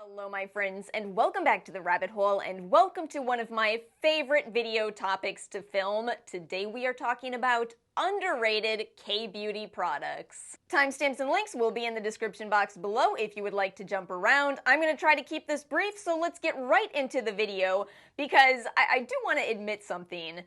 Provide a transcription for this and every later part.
Hello my friends, and welcome back to the rabbit hole, and welcome to one of my favorite video topics to film. Today we are talking about underrated K-beauty products. Timestamps and links will be in the description box below if you would like to jump around. I'm going to try to keep this brief, so let's get right into the video, because I do want to admit something.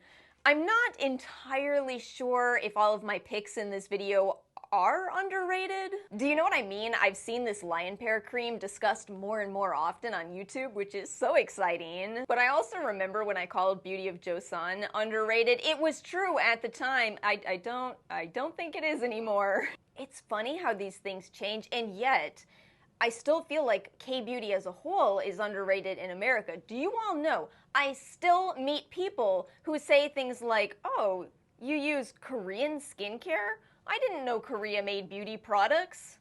I'm not entirely sure if all of my picks in this video are underrated. Do you know what I mean? I've seen this lion pear cream discussed more and more often on YouTube, which is so exciting. But I also remember when I called Beauty of Joseon underrated. It was true at the time. I don't think it is anymore. It's funny how these things change, and yet I still feel like K-beauty as a whole is underrated in America. Do you all know? I still meet people who say things like, "Oh, you use Korean skincare? I didn't know Korea made beauty products."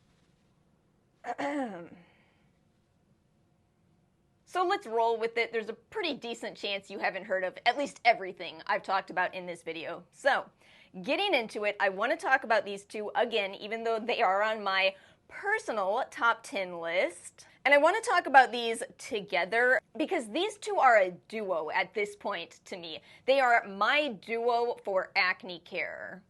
So let's roll with it. There's a pretty decent chance you haven't heard of at least everything I've talked about in this video. So, getting into it, I want to talk about these two again, even though they are on my personal top 10 list. And I want to talk about these together because these two are a duo at this point to me. They are my duo for acne care.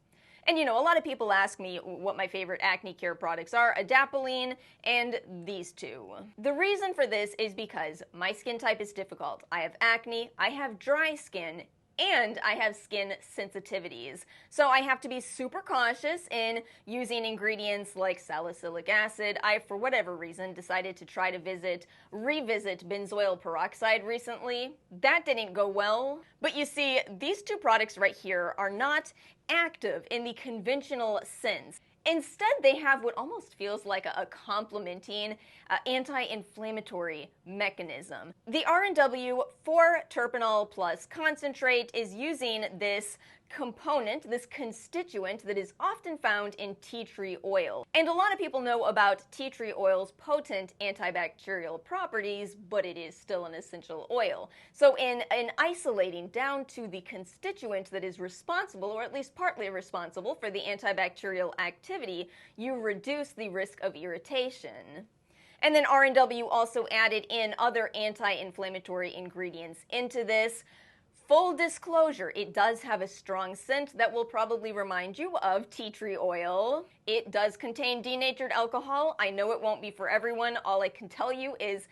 And you know, a lot of people ask me what my favorite acne care products are, adapalene and these two. The reason for this is because my skin type is difficult. I have acne, I have dry skin, and I have skin sensitivities. So I have to be super cautious in using ingredients like salicylic acid. I, for whatever reason, decided to try to revisit benzoyl peroxide recently. That didn't go well. But you see, these two products right here are not active in the conventional sense. Instead, they have what almost feels like a complementing anti-inflammatory mechanism. The R&W 4-terpenol plus concentrate is using this component, this constituent that is often found in tea tree oil. And a lot of people know about tea tree oil's potent antibacterial properties, but it is still an essential oil. So in isolating down to the constituent that is responsible, or at least partly responsible, for the antibacterial activity, you reduce the risk of irritation. And then R&W also added in other anti-inflammatory ingredients into this. Full disclosure, it does have a strong scent that will probably remind you of tea tree oil. It does contain denatured alcohol. I know it won't be for everyone. All I can tell you is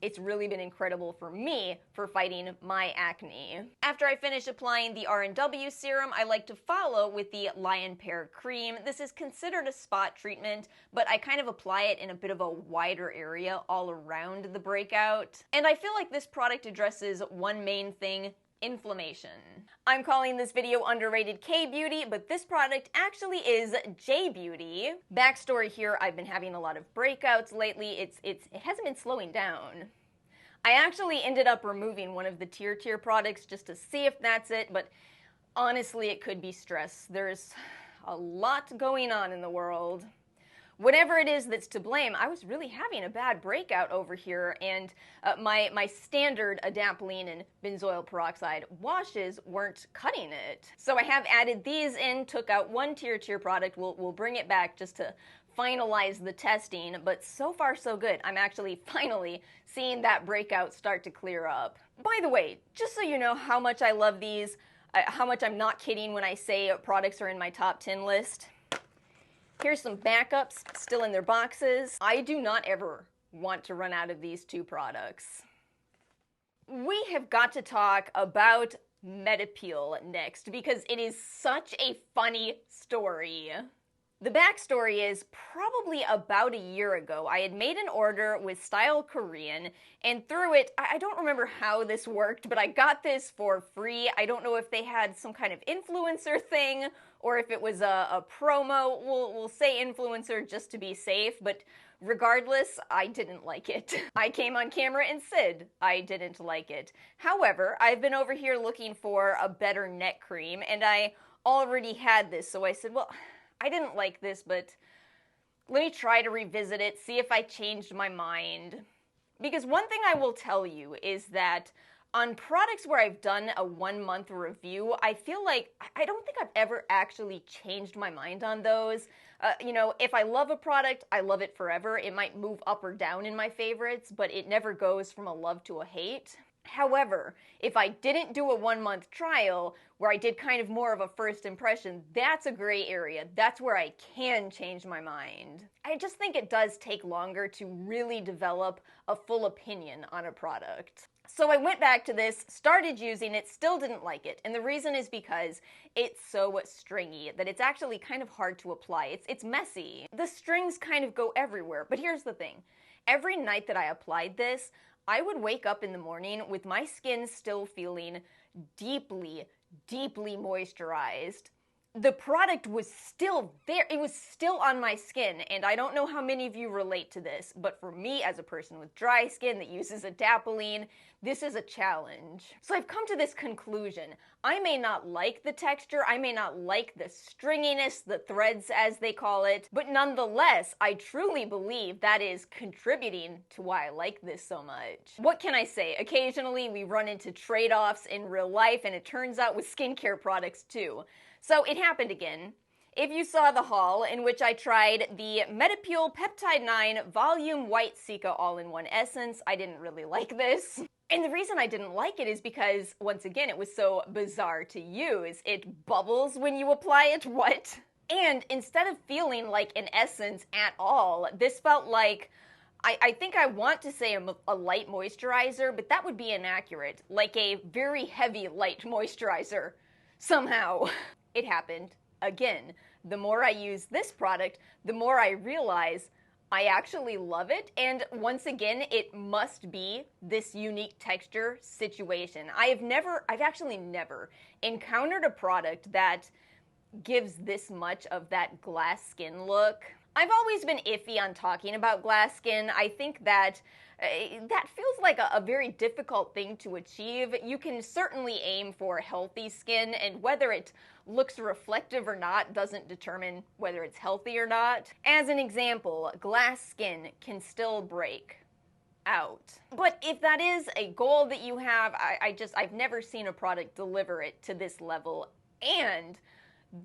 it's really been incredible for me for fighting my acne. After I finish applying the R&W serum, I like to follow with the lion pear cream. This is considered a spot treatment, but I kind of apply it in a bit of a wider area all around the breakout. And I feel like this product addresses one main thing: inflammation. I'm calling this video underrated K-beauty, but this product actually is J-beauty. Backstory here, I've been having a lot of breakouts lately. It hasn't been slowing down. I actually ended up removing one of the tier products just to see if that's it, but honestly it could be stress. There's a lot going on in the world. Whatever it is that's to blame, I was really having a bad breakout over here, and my standard adapalene and benzoyl peroxide washes weren't cutting it. So I have added these in, took out one tier product. We'll bring it back just to finalize the testing, but so far so good. I'm actually finally seeing that breakout start to clear up. By the way, just so you know how much I love these, how much I'm not kidding when I say products are in my top 10 list. Here's some backups still in their boxes. I do not ever want to run out of these two products. We have got to talk about medi-peel next because it is such a funny story. The backstory is probably about a year ago, I had made an order with Style Korean, and through it, I don't remember how this worked, but I got this for free. I don't know if they had some kind of influencer thing, or if it was a promo. We'll say influencer just to be safe, but regardless, I didn't like it. I came on camera and said I didn't like it. However, I've been over here looking for a better neck cream, and I already had this, so I said, well, I didn't like this, but let me try to revisit it, see if I changed my mind. Because one thing I will tell you is that On products where I've done a 1-month review, I feel like I don't think I've ever actually changed my mind on those. You know, if I love a product, I love it forever. It might move up or down in my favorites, but it never goes from a love to a hate. However, if I didn't do a 1-month trial where I did kind of more of a first impression, that's a gray area. That's where I can change my mind. I just think it does take longer to really develop a full opinion on a product. So I went back to this, started using it, still didn't like it. And the reason is because it's so stringy that it's actually kind of hard to apply. It's messy. The strings kind of go everywhere. But here's the thing. Every night that I applied this, I would wake up in the morning with my skin still feeling deeply, deeply moisturized. The product was still there. It was still on my skin, and I don't know how many of you relate to this, but for me, as a person with dry skin that uses adapalene, this is a challenge. So I've come to this conclusion. I may not like the texture, I may not like the stringiness, the threads as they call it, but nonetheless, I truly believe that is contributing to why I like this so much. What can I say? Occasionally we run into trade-offs in real life, and it turns out with skincare products too. So it happened again. If you saw the haul in which I tried the medi-peel Peptide 9 Volume White Cica All-in-One Essence, I didn't really like this. And the reason I didn't like it is because, once again, it was so bizarre to use. It bubbles when you apply it, what? And instead of feeling like an essence at all, this felt like, I think I want to say a light moisturizer, but that would be inaccurate. Like a very heavy light moisturizer. Somehow. It happened again. The more I use this product, the more I realize I actually love it, and once again, it must be this unique texture situation. I've actually never encountered a product that gives this much of that glass skin look. I've always been iffy on talking about glass skin. I think that that feels like a very difficult thing to achieve. You can certainly aim for healthy skin, and whether it looks reflective or not doesn't determine whether it's healthy or not. As an example, glass skin can still break out. But if that is a goal that you have, I've never seen a product deliver it to this level. And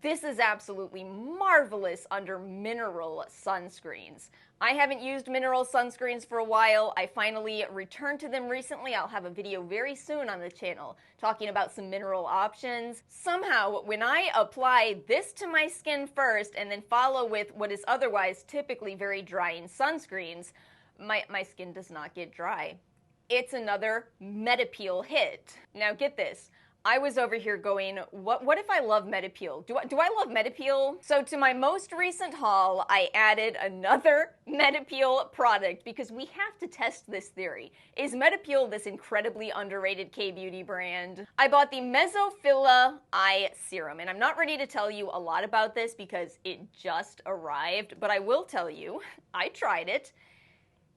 this is absolutely marvelous under mineral sunscreens. I haven't used mineral sunscreens for a while. I finally returned to them recently. I'll have a video very soon on the channel talking about some mineral options. Somehow, when I apply this to my skin first and then follow with what is otherwise typically very drying sunscreens, my skin does not get dry. It's another medi-peel hit. Now get this. I was over here going, what if I love medi-peel? Do I love medi-peel? So to my most recent haul, I added another medi-peel product because we have to test this theory. Is medi-peel this incredibly underrated K-beauty brand? I bought the Mesophila Eye Serum, and I'm not ready to tell you a lot about this because it just arrived, but I will tell you, I tried it,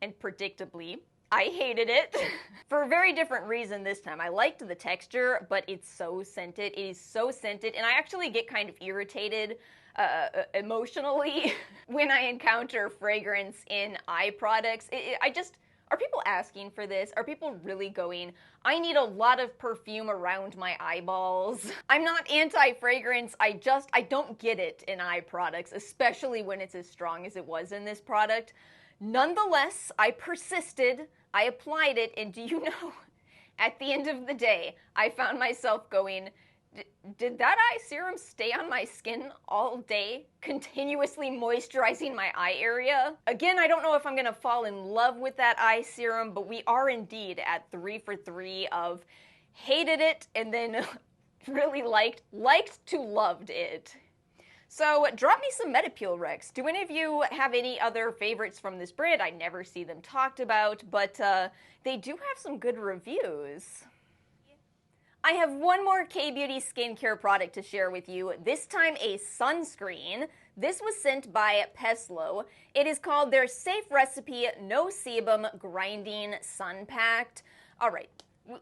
and predictably, I hated it for a very different reason this time. I liked the texture, but it's so scented. It is so scented, and I actually get kind of irritated emotionally when I encounter fragrance in eye products. Are people asking for this? Are people really going, I need a lot of perfume around my eyeballs? I'm not anti-fragrance, I don't get it in eye products, especially when it's as strong as it was in this product. Nonetheless, I persisted, I applied it, and do you know, at the end of the day, I found myself going, did that eye serum stay on my skin all day, continuously moisturizing my eye area? Again, I don't know if I'm gonna fall in love with that eye serum, but we are indeed at 3 for 3 of hated it and then really liked to loved it. So drop me some medi-peel recs. Do any of you have any other favorites from this brand? I never see them talked about, but they do have some good reviews. I have one more K-beauty skincare product to share with you, this time a sunscreen. This was sent by Peslo. It is called their Safe Recipe No Sebum Grinding Sun Packed. All right,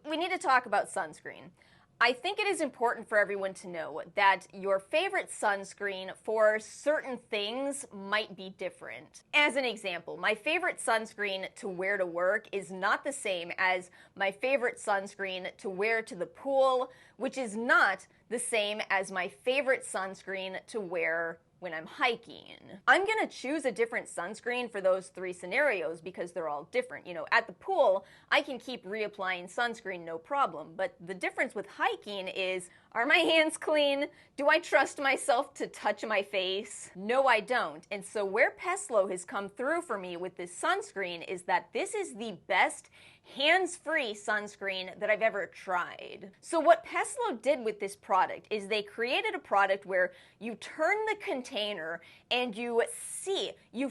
we need to talk about sunscreen. I think it is important for everyone to know that your favorite sunscreen for certain things might be different. As an example, my favorite sunscreen to wear to work is not the same as my favorite sunscreen to wear to the pool, which is not the same as my favorite sunscreen to wear when I'm hiking. I'm gonna choose a different sunscreen for those three scenarios because they're all different. You know, at the pool, I can keep reapplying sunscreen no problem, but the difference with hiking is, are my hands clean? Do I trust myself to touch my face? No, I don't. And so where Peslo has come through for me with this sunscreen is that this is the best hands-free sunscreen that I've ever tried. So what Peslo did with this product is they created a product where you turn the container and you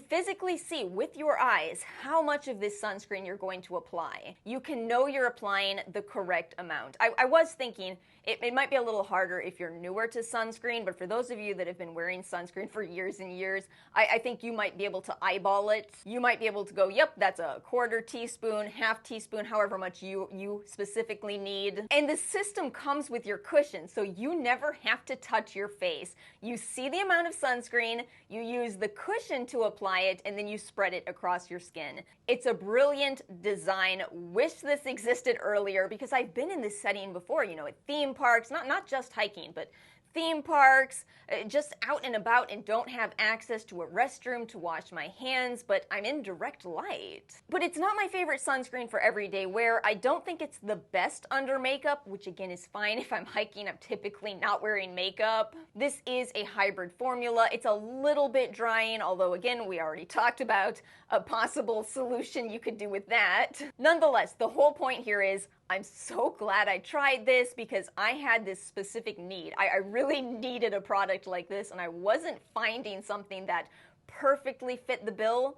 physically see with your eyes how much of this sunscreen you're going to apply. You can know you're applying the correct amount. I was thinking it might be a little harder if you're newer to sunscreen, but for those of you that have been wearing sunscreen for years and years, I think you might be able to eyeball it. You might be able to go, yep, that's a quarter teaspoon, half teaspoon, however much you specifically need. And the system comes with your cushion, so you never have to touch your face. You see the amount of sunscreen, you use the cushion to apply it, and then you spread it across your skin. It's a brilliant design. Wish this existed earlier because I've been in this setting before, you know, at theme parks, not just hiking, but theme parks, just out and about and don't have access to a restroom to wash my hands, but I'm in direct light. But it's not my favorite sunscreen for everyday wear. I don't think it's the best under makeup, which again is fine. If I'm hiking, I'm typically not wearing makeup. This is a hybrid formula. It's a little bit drying, although again, we already talked about a possible solution you could do with that. Nonetheless, the whole point here is I'm so glad I tried this because I had this specific need. I really needed a product like this and I wasn't finding something that perfectly fit the bill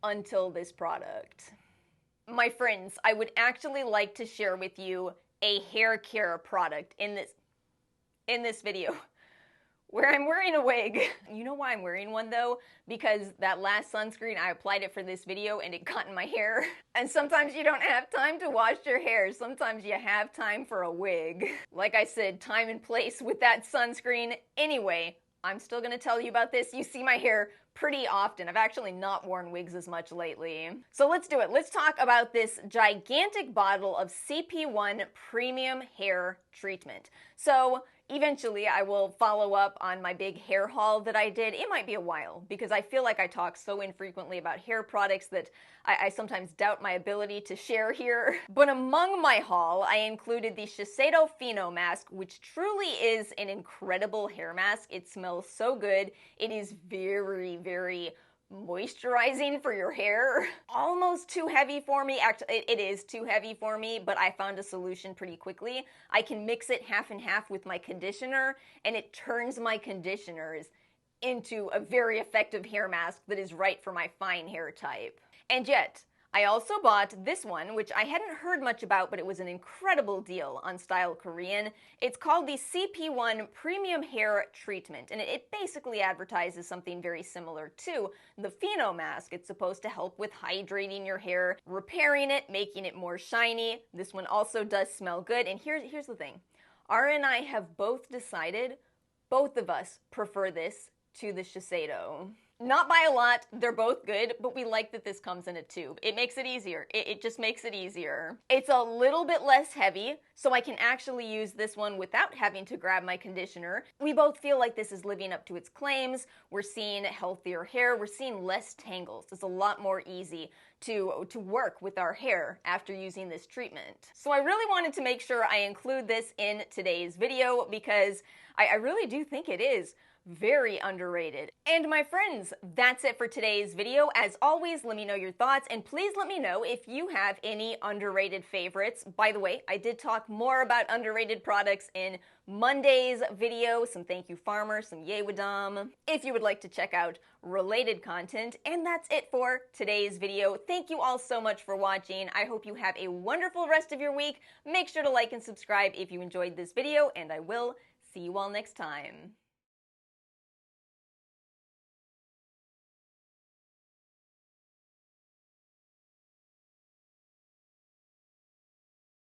until this product. My friends, I would actually like to share with you a hair care product in this video where I'm wearing a wig. You know why I'm wearing one though? Because that last sunscreen, I applied it for this video and it got in my hair. And sometimes you don't have time to wash your hair. Sometimes you have time for a wig. Like I said, time and place with that sunscreen. Anyway, I'm still gonna tell you about this. You see my hair pretty often. I've actually not worn wigs as much lately. So let's do it. Let's talk about this gigantic bottle of CP1 Premium Hair Treatment. So eventually, I will follow up on my big hair haul that I did. It might be a while because I feel like I talk so infrequently about hair products that I sometimes doubt my ability to share here. But among my haul, I included the Shiseido Pheno Mask, which truly is an incredible hair mask. It smells so good. It is very, very moisturizing for your hair. Almost too heavy for me. Actually, it is too heavy for me, but I found a solution pretty quickly. I can mix it half and half with my conditioner, and it turns my conditioners into a very effective hair mask that is right for my fine hair type. And yet, I also bought this one, which I hadn't heard much about, but it was an incredible deal on Stylevana. It's called the CP1 Premium Hair Treatment, and it basically advertises something very similar to the Pheno Mask. It's supposed to help with hydrating your hair, repairing it, making it more shiny. This one also does smell good, and here's the thing. Ara and I have both decided, both of us prefer this to the Shiseido. Not by a lot, they're both good, but we like that this comes in a tube. It makes it easier. It just makes it easier. It's a little bit less heavy, so I can actually use this one without having to grab my conditioner. We both feel like this is living up to its claims. We're seeing healthier hair. We're seeing less tangles. It's a lot more easy to work with our hair after using this treatment. So I really wanted to make sure I include this in today's video because I really do think it is very underrated. And my friends, that's it for today's video. As always, let me know your thoughts, and please let me know if you have any underrated favorites. By the way, I did talk more about underrated products in Monday's video, some thank you farmers, some yay wadam, if you would like to check out related content. And that's it for today's video. Thank you all so much for watching. I hope you have a wonderful rest of your week. Make sure to like and subscribe if you enjoyed this video, and I will see you all next time.